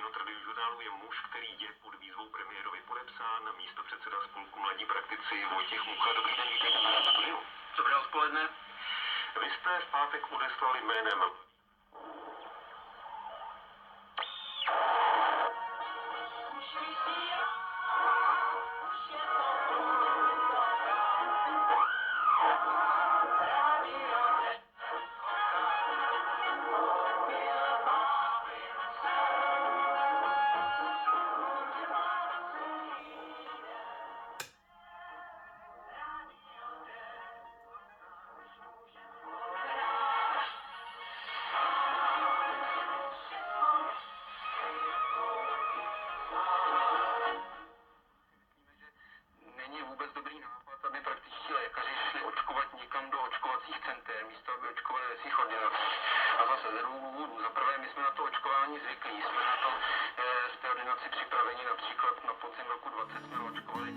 minut radiožurnálu je muž, který je pod výzvou premiérovi podepsán, místopředseda spolku Mladí praktici Vojtěch Mucha. Dobrý den, vítejte na studiu. Dobré odpoledne. Vy jste v pátek odeslali jménem připraveni, například na podzim roku 20 jsme očkovali